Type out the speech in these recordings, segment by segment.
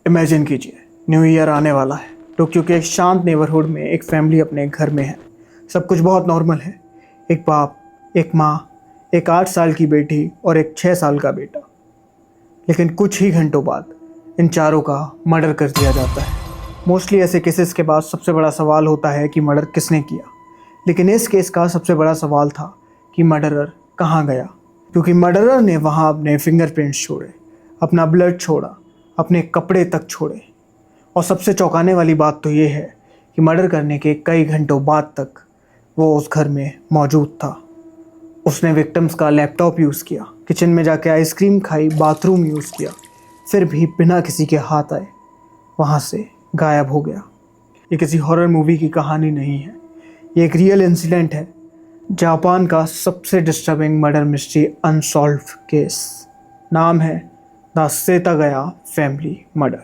Imagine कीजिए, new year आने वाला है। टोक्यो के एक शांत नेबरहुड में एक फैमिली अपने घर में है। सब कुछ बहुत नॉर्मल है। एक बाप, एक माँ, एक 8 साल की बेटी और एक 6 साल का बेटा। लेकिन कुछ ही घंटों बाद इन चारों का मर्डर कर दिया जाता है। मोस्टली ऐसे केसेस के बाद सबसे बड़ा सवाल होता है कि मर्डर किसने किया। लेकिन इस केस का सबसे बड़ा सवाल था कि मर्डरर कहाँ गया, क्योंकि मर्डरर ने वहाँ अपने फिंगरप्रिंट्स छोड़े, अपना ब्लड छोड़ा, अपने कपड़े तक छोड़े। और सबसे चौंकाने वाली बात तो ये है कि मर्डर करने के कई घंटों बाद तक वो उस घर में मौजूद था। उसने विक्टिम्स का लैपटॉप यूज़ किया, किचन में जाके आइसक्रीम खाई, बाथरूम यूज़ किया, फिर भी बिना किसी के हाथ आए वहाँ से गायब हो गया। ये किसी हॉरर मूवी की कहानी नहीं है, ये एक रियल इंसिडेंट है। जापान का सबसे disturbing murder mystery unsolved case. नाम है द सेतागया फैमिली मर्डर।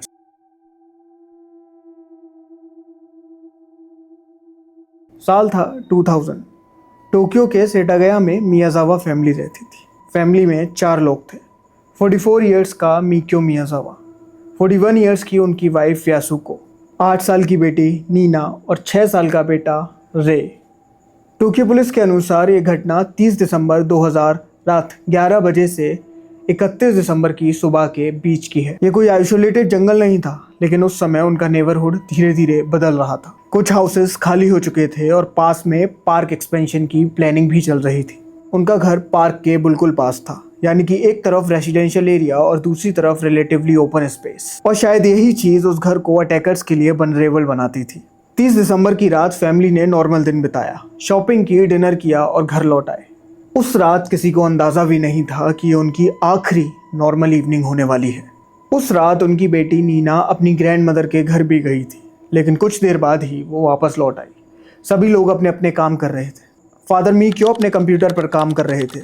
साल था 2000। टोक्यो के सेटागया में मियाजावा फैमिली रहती थी। फैमिली में 4 लोग थे। 44 इयर्स का मिक्यो मियाजावा, 41 इयर्स की उनकी वाइफ यासुको, 8 साल की बेटी नीना और 6 साल का बेटा रे। टोक्यो पुलिस के अनुसार ये घटना 30 दिसंबर 2000 रात 11 बजे से 31 दिसंबर की सुबह के बीच की है। ये कोई आइसोलेटेड जंगल नहीं था, लेकिन उस समय उनका नेबरहुड धीरे धीरे बदल रहा था। कुछ हाउसेस खाली हो चुके थे और पास में पार्क एक्सपेंशन की प्लानिंग भी चल रही थी। उनका घर पार्क के बिल्कुल पास था, यानी कि एक तरफ रेसिडेंशियल एरिया और दूसरी तरफ रिलेटिवली ओपन स्पेस। और शायद यही चीज उस घर को अटैकर्स के लिए वल्नरेबल बनाती थी। 30 दिसंबर की रात फैमिली ने नॉर्मल दिन बिताया, शॉपिंग की, डिनर किया और घर लौट आए। उस रात किसी को अंदाजा भी नहीं था कि ये उनकी आखिरी नॉर्मल इवनिंग होने वाली है। उस रात उनकी बेटी नीना अपनी ग्रैंड मदर के घर भी गई थी, लेकिन कुछ देर बाद ही वो वापस लौट आई। सभी लोग अपने अपने काम कर रहे थे। फादर मिक्यो अपने कंप्यूटर पर काम कर रहे थे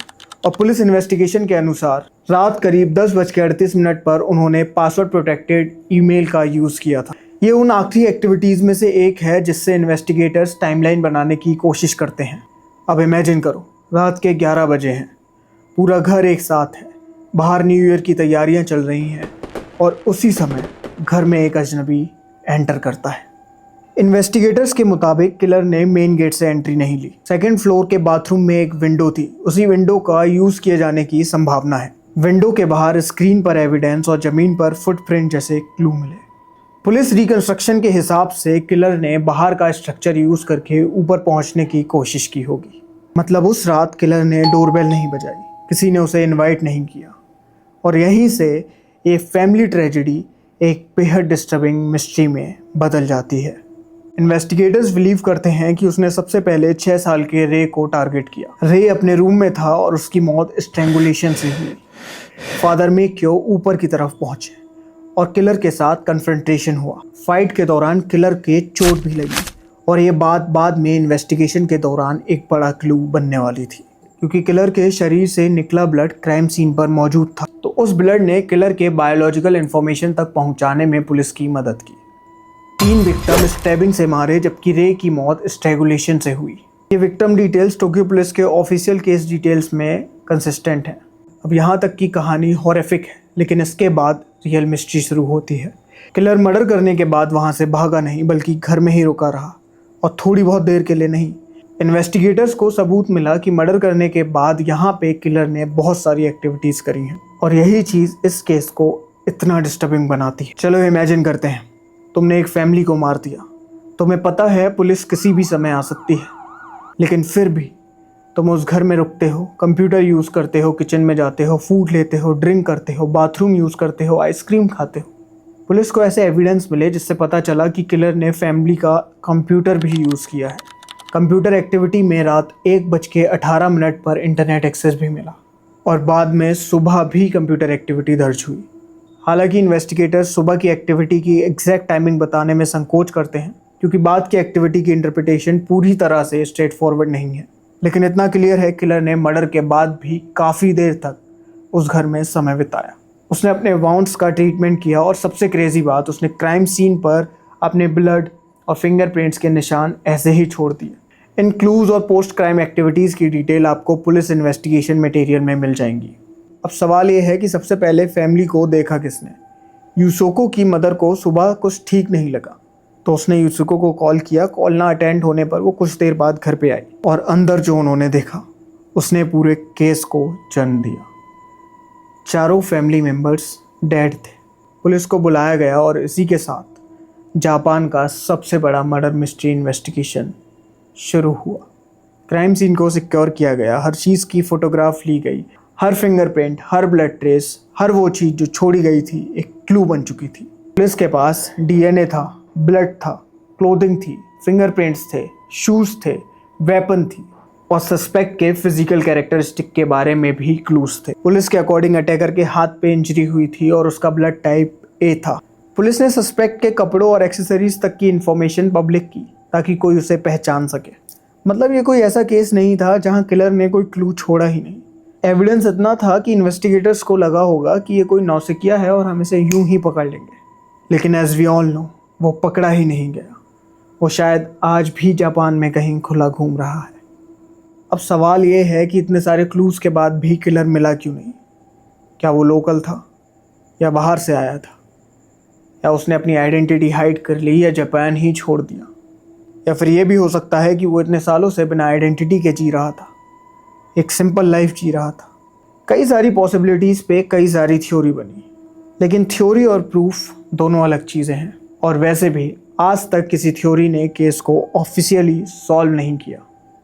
और पुलिस इन्वेस्टिगेशन के अनुसार रात करीब 10:38 पर उन्होंने पासवर्ड प्रोटेक्टेड ईमेल का यूज़ किया था। ये उन आखिरी एक्टिविटीज़ में से एक है जिससे इन्वेस्टिगेटर्स टाइमलाइन बनाने की कोशिश करते हैं। अब इमेजिन करो, रात के 11 बजे हैं, पूरा घर एक साथ है, बाहर न्यू ईयर की तैयारियां चल रही हैं और उसी समय घर में एक अजनबी एंटर करता है। इन्वेस्टिगेटर्स के मुताबिक किलर ने मेन गेट से एंट्री नहीं ली। सेकंड फ्लोर के बाथरूम में एक विंडो थी, उसी विंडो का यूज़ किए जाने की संभावना है। विंडो के बाहर स्क्रीन पर एविडेंस और ज़मीन पर फुटप्रिंट जैसे क्लू मिले। पुलिस रिकंस्ट्रक्शन के हिसाब से किलर ने बाहर का स्ट्रक्चर यूज़ करके ऊपर पहुंचने की कोशिश की होगी। मतलब उस रात किलर ने डोरबेल नहीं बजाई, किसी ने उसे इनवाइट नहीं किया। और यहीं से ये फैमिली ट्रेजेडी एक बेहद डिस्टर्बिंग मिस्ट्री में बदल जाती है। इन्वेस्टिगेटर्स बिलीव करते हैं कि उसने सबसे पहले 6 साल के रे को टारगेट किया। रे अपने रूम में था और उसकी मौत स्ट्रेंगुलेशन से हुई। फादर मिक्यो ऊपर की तरफ पहुंचे और किलर के साथ कन्फ्रंटेशन हुआ। फाइट के दौरान किलर के चोट भी लगी और ये बात बाद में इन्वेस्टिगेशन के दौरान एक बड़ा क्लू बनने वाली थी, क्योंकि किलर के शरीर से निकला ब्लड क्राइम सीन पर मौजूद था। तो उस ब्लड ने किलर के बायोलॉजिकल इंफॉर्मेशन तक पहुंचाने में पुलिस की मदद की। 3 विक्टिम स्टैबिंग से मारे, जबकि रे की मौत स्ट्रैंगुलेशन से हुई। ये विक्टिम डिटेल्स टोक्यो पुलिस के ऑफिशियल केस डिटेल्स में कंसिस्टेंट हैं। अब यहाँ तक की कहानी हॉरिफिक है, लेकिन इसके बाद रियल मिस्ट्री शुरू होती है। किलर मर्डर करने के बाद वहाँ से भागा नहीं, बल्कि घर में ही रुका रहा, और थोड़ी बहुत देर के लिए नहीं। इन्वेस्टिगेटर्स को सबूत मिला कि मर्डर करने के बाद यहाँ पे किलर ने बहुत सारी एक्टिविटीज़ करी हैं, और यही चीज़ इस केस को इतना डिस्टर्बिंग बनाती है। चलो इमेजिन करते हैं, तुमने एक फैमिली को मार दिया। तुम्हें पता है पुलिस किसी भी समय आ सकती है, लेकिन फिर भी तुम उस घर में रुकते हो, कंप्यूटर यूज़ करते हो, किचन में जाते हो, फूड लेते हो, ड्रिंक करते हो, बाथरूम यूज़ करते हो, आइसक्रीम खाते हो। पुलिस को ऐसे एविडेंस मिले जिससे पता चला कि किलर ने फैमिली का कंप्यूटर भी यूज़ किया है। कंप्यूटर एक्टिविटी में रात 1:18 पर इंटरनेट एक्सेस भी मिला, और बाद में सुबह भी कंप्यूटर एक्टिविटी दर्ज हुई। हालांकि इन्वेस्टिगेटर्स सुबह की एक्टिविटी की एग्जैक्ट टाइमिंग बताने में संकोच करते हैं, क्योंकि बाद की एक्टिविटी की इंटरप्रिटेशन पूरी तरह से स्ट्रेट फॉरवर्ड नहीं है। लेकिन इतना क्लियर है, किलर ने मर्डर के बाद भी काफ़ी देर तक उस घर में समय बिताया। उसने अपने वाउंड्स का ट्रीटमेंट किया, और सबसे क्रेजी बात, उसने क्राइम सीन पर अपने ब्लड और फिंगरप्रिंट्स के निशान ऐसे ही छोड़ दिए। इन क्लूज़ और पोस्ट क्राइम एक्टिविटीज़ की डिटेल आपको पुलिस इन्वेस्टिगेशन मटेरियल में मिल जाएंगी। अब सवाल ये है कि सबसे पहले फैमिली को देखा किसने? यूसुको की मदर को सुबह कुछ ठीक नहीं लगा, तो उसने यूसुको को कॉल किया। कॉल ना अटेंड होने पर वो कुछ देर बाद घर पे आई और अंदर जो उन्होंने देखा, उसने पूरे केस को जन्म दिया। चारों फैमिली मेंबर्स डेड थे। पुलिस को बुलाया गया और इसी के साथ जापान का सबसे बड़ा मर्डर मिस्ट्री इन्वेस्टिगेशन शुरू हुआ। क्राइम सीन को सिक्योर किया गया, हर चीज़ की फोटोग्राफ ली गई, हर फिंगरप्रिंट, हर ब्लड ट्रेस, हर वो चीज़ जो छोड़ी गई थी एक क्लू बन चुकी थी। पुलिस के पास डीएनए था, ब्लड था, क्लोथिंग थी, फिंगरप्रिंट्स थे, शूज़ थे, वेपन थी और सस्पेक्ट के फिजिकल कैरेक्टरिस्टिक के बारे में भी क्लूज थे। पुलिस के अकॉर्डिंग अटैकर के हाथ पे इंजरी हुई थी और उसका ब्लड टाइप ए था। पुलिस ने सस्पेक्ट के कपड़ों और एक्सेसरीज तक की इंफॉर्मेशन पब्लिक की ताकि कोई उसे पहचान सके। मतलब ये कोई ऐसा केस नहीं था जहां किलर ने कोई क्लू छोड़ा ही नहीं। एविडेंस इतना था कि इन्वेस्टिगेटर्स को लगा होगा कि ये कोई नौसिखिया है और हम इसे यूं ही पकड़ लेंगे। लेकिन एज वी ऑल नो, वो पकड़ा ही नहीं गया। वो शायद आज भी जापान में कहीं खुला घूम रहा है। अब सवाल ये है कि इतने सारे क्लूज़ के बाद भी किलर मिला क्यों नहीं? क्या वो लोकल था या बाहर से आया था, या उसने अपनी आइडेंटिटी हाइड कर ली या जापान ही छोड़ दिया, या फिर ये भी हो सकता है कि वो इतने सालों से बिना आइडेंटिटी के जी रहा था, एक सिंपल लाइफ जी रहा था। कई सारी पॉसिबिलिटीज़ पे कई सारी थ्योरी बनी, लेकिन थ्योरी और प्रूफ दोनों अलग चीज़ें हैं। और वैसे भी आज तक किसी थ्योरी ने केस को ऑफिशियली सॉल्व नहीं किया।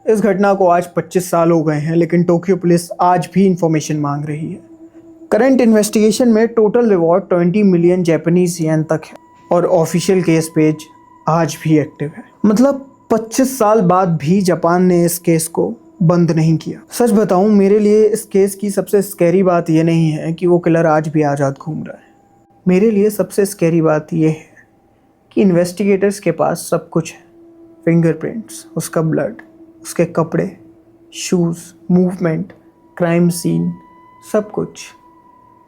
इस घटना को आज 25 साल हो गए हैं, लेकिन टोक्यो पुलिस आज भी इंफॉर्मेशन मांग रही है। करंट इन्वेस्टिगेशन में total reward 20 million Japanese yen तक है और ऑफिशियल केस पेज आज भी एक्टिव है। मतलब 25 साल बाद भी जापान ने इस केस को बंद नहीं किया। सच बताऊं, मेरे लिए इस केस की सबसे स्कैरी बात यह नहीं है कि वो किलर आज भी आज़ाद घूम रहा है। मेरे लिए सबसे स्कैरी बात यह है कि इन्वेस्टिगेटर्स के पास सब कुछ है। फिंगरप्रिंट्स, उसका ब्लड, उसके कपड़े, शूज़, मूवमेंट, क्राइम सीन, सब कुछ,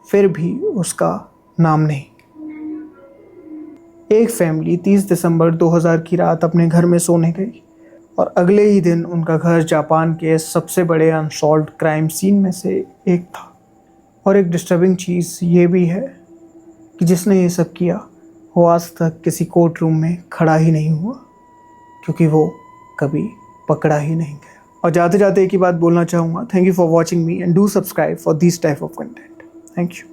फिर भी उसका नाम नहीं। एक फैमिली 30 दिसंबर 2000 की रात अपने घर में सोने गई और अगले ही दिन उनका घर जापान के सबसे बड़े अनसॉल्व्ड क्राइम सीन में से एक था। और एक डिस्टर्बिंग चीज़ ये भी है कि जिसने ये सब किया वो आज तक किसी कोर्ट रूम में खड़ा ही नहीं हुआ, क्योंकि वो कभी पकड़ा ही नहीं गया। और जाते जाते एक ही बात बोलना चाहूँगा, thank you for watching me and do subscribe for this type of content. Thank you.